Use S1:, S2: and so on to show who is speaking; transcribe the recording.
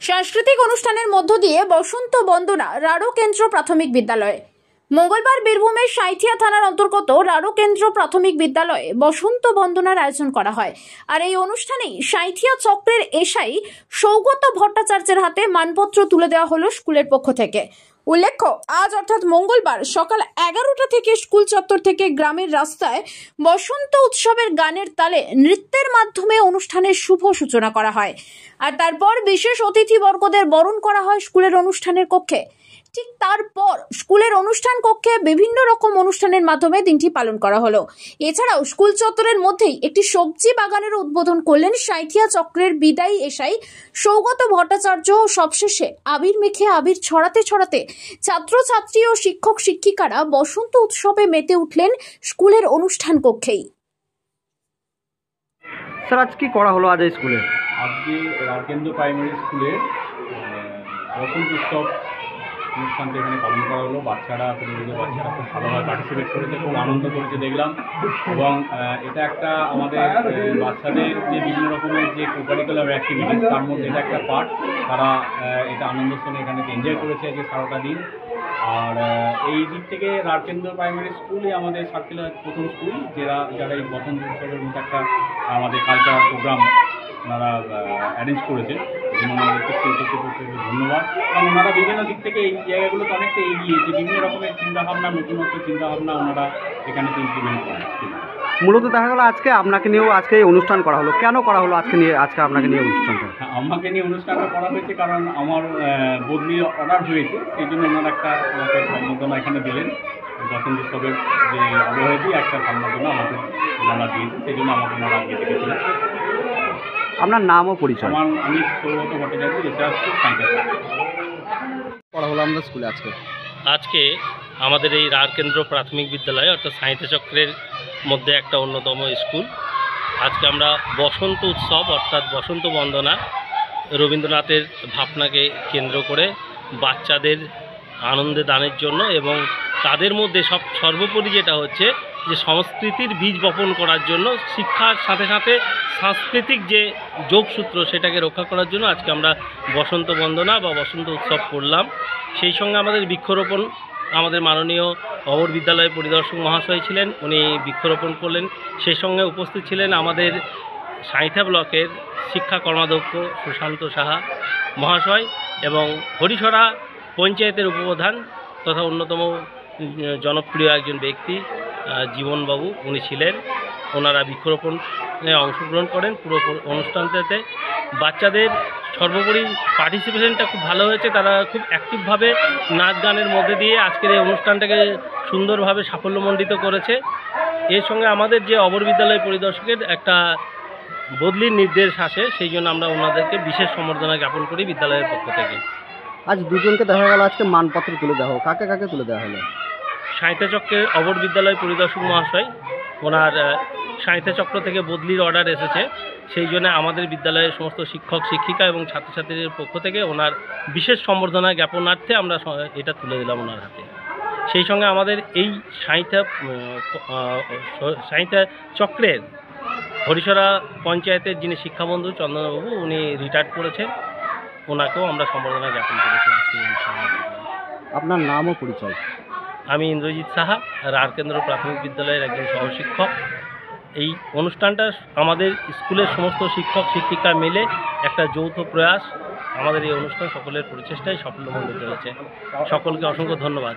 S1: সাংস্কৃতিক অনুষ্ঠানের মধ্য দিয়ে বসন্ত বন্দনা রাঢ় কেন্দ্র প্রাথমিক বিদ্যালয়ে। মঙ্গলবার বীরভূমের সাঁইথিয়া থানার অন্তর্গত রাঢ় কেন্দ্র প্রাথমিক বিদ্যালয়ে বসন্ত বন্দনার আয়োজন করা হয়। আর এই অনুষ্ঠানেই সাঁইথিয়া চক্রের এসআই সৌগত ভট্টাচার্যের হাতে মানপত্র তুলে দেওয়া হলো স্কুলের পক্ষ থেকে। উল্লেখ্য, আজ অর্থাৎ মঙ্গলবার সকাল 11টা থেকে স্কুল চত্বর থেকে গ্রামের রাস্তায় বসন্ত উৎসবের গানের তালে নৃত্যের মাধ্যমে অনুষ্ঠানের শুভ সূচনা করা হয়। আর তারপর বিশেষ অতিথিবর্গদের বরণ করা হয় স্কুলের অনুষ্ঠানের কক্ষে। ঠিক তারপর স্কুলের অনুষ্ঠান কক্ষে বিভিন্ন রকম অনুষ্ঠানের মাধ্যমে দিনটি পালন করা হলো। এছাড়াও স্কুল চত্বরের মধ্যেই একটি সবজি বাগানের উদ্বোধন করলেন সাঁইথিয়া চক্রের বিদায়ী এসআই সৌগত ভট্টাচার্য। সবশেষে আবির মেখে আবির ছড়াতে ছড়াতে ছাত্রছাত্রী ও শিক্ষক শিক্ষিকারা বসন্ত উৎসবে মেতে উঠলেন স্কুলের অনুষ্ঠান কক্ষেই।
S2: স্যার, আজ কি করা হলো আজ এই স্কুলে?
S3: আজকে রাঢ়কেন্দ্র প্রাইমারি স্কুলের বসন্ত উৎসব অনুষ্ঠানটা এখানে পালন করা হলো। বাচ্চারা খুব ভালোভাবে পার্টিসিপেট করেছে, খুব আনন্দ করেছে দেখলাম। এবং এটা একটা আমাদের বাচ্চাদের যে বিভিন্ন রকমের যে কোকারিকুলার অ্যাক্টিভিটিস, তার মধ্যে এটা একটা পার্ট। তারা এটা আনন্দের সঙ্গে এখানে এনজয় করেছে আজকে সারাটা দিন। আর এই দিক থেকে রাঢ়কেন্দ্র প্রাইমারি স্কুলই আমাদের সাতক্ষীরার প্রথম স্কুল যারা এই বসন্ত উৎসবের মধ্যে একটা আমাদের কালচারাল প্রোগ্রাম ওনারা অ্যারেঞ্জ করেছেন। এই জন্য আমাদেরকে স্কুল কর্তৃপক্ষকে ধন্যবাদ। এবং ওনারা বিভিন্ন দিক থেকে এই জায়গাগুলোতে অনেকটা এগিয়ে, যে বিভিন্ন রকমের চিন্তাভাবনা, নতুনত্ব চিন্তাভাবনা ওনারা এখানে ইমপ্লিমেন্ট করেন।
S2: মূলত দেখা গেল আজকে আপনাকে নিয়েও আজকে এই অনুষ্ঠান করা হলো। কেন করা হলো আজকে আপনাকে নিয়ে অনুষ্ঠানটা?
S3: আমাকে নিয়ে অনুষ্ঠানটা করা হয়েছে কারণ আমার বদলি অর্ডার হয়েছে, সেই জন্য ওনারা একটা আমাকে সম্বোধনা এখানে দিলেন। বসন্ত উৎসবের যে অবহেদি একটা সম্বোধনা আমাকে ওনারা দিয়েছে, সেই জন্য আমাকে ওনারা আগে ডেকেছিলেন।
S2: আপনার নাম ও পরিচয়?
S3: আমি সৌগত ভট্টাচার্য, এছাড়া সাঁইথিয়া
S2: করা হলো আমাদের স্কুলে
S4: আজকে আমাদের এই রাঢ়কেন্দ্র প্রাথমিক বিদ্যালয় অর্থাৎ সাঁইথিয়া চক্রের মধ্যে একটা অন্যতম স্কুল। আজকে আমরা বসন্ত উৎসব অর্থাৎ বসন্ত বন্দনা রবীন্দ্রনাথের ভাবনাকে কেন্দ্র করে বাচ্চাদের আনন্দে দানের জন্য এবং তাদের মধ্যে সর্বোপরি যেটা হচ্ছে যে সংস্কৃতির বীজ বপন করার জন্য, শিক্ষার সাথে সাথে সাংস্কৃতিক যে যোগসূত্র সেটাকে রক্ষা করার জন্য আজকে আমরা বসন্ত বন্দনা বা বসন্ত উৎসব করলাম। সেই সঙ্গে আমাদের বৃক্ষরোপণ, আমাদের মাননীয় অবর বিদ্যালয়ের পরিদর্শক মহাশয় ছিলেন, উনি বৃক্ষরোপণ করলেন। সেই সঙ্গে উপস্থিত ছিলেন আমাদের সাঁইথিয়া ব্লকের শিক্ষা কর্মাধ্যক্ষ সুশান্ত সাহা মহাশয় এবং হরিছড়া পঞ্চায়েতের উপপ্রধান তথা অন্যতম জনপ্রিয় একজন ব্যক্তি জীবনবাবু, উনি ছিলেন। ওনারা বৃক্ষরোপণে অংশগ্রহণ করেন। পুরো অনুষ্ঠানটাতে বাচ্চাদের সর্বোপরি পার্টিসিপেশনটা খুব ভালো হয়েছে। তারা খুব অ্যাক্টিভভাবে নাচ গানের মধ্যে দিয়ে আজকের এই অনুষ্ঠানটাকে সুন্দরভাবে সাফল্যমণ্ডিত করেছে। এর সঙ্গে আমাদের যে অবর বিদ্যালয় পরিদর্শকের একটা বদলির নির্দেশ আসে, সেই জন্য আমরা ওনাদেরকে বিশেষ সম্বর্ধনা জ্ঞাপন করি বিদ্যালয়ের পক্ষ থেকে।
S2: আজ দুজনকে দেখা গেল, আজকে মানপত্র তুলে দেওয়া হোক, কাকে কাকে তুলে দেওয়া হলো?
S4: সাঁইথিয়া চক্রের অবর বিদ্যালয় পরিদর্শক মহাশয়, ওনার সাঁইথিয়া চক্র থেকে বদলির অর্ডার এসেছে, সেই জন্য আমাদের বিদ্যালয়ের সমস্ত শিক্ষক শিক্ষিকা এবং ছাত্রছাত্রীদের পক্ষ থেকে ওনার বিশেষ সম্বর্ধনা জ্ঞাপনার্থে আমরা এটা তুলে দিলাম ওনার হাতে। সেই সঙ্গে আমাদের এই সাঁইথিয়া চক্রের হরিছড়া পঞ্চায়েতের যিনি শিক্ষাবন্ধু চন্দনবাবু, উনি রিটায়ার্ড করেছেন, ওনাকেও আমরা সম্বর্ধনা জ্ঞাপন করেছি আজকে।
S2: আপনার নাম ও পরিচয়?
S4: আমি ইন্দ্রজিৎ সাহা, রাঢ়কেন্দ্র প্রাথমিক বিদ্যালয়ের একজন সহশিক্ষক। এই অনুষ্ঠানটা আমাদের স্কুলের সমস্ত শিক্ষক শিক্ষিকা মিলে একটা যৌথ প্রয়াস। আমাদের এই অনুষ্ঠান সকলের প্রচেষ্টায় সাফল্যমণ্ডিত হয়েছে। সকলকে অসংখ্য ধন্যবাদ।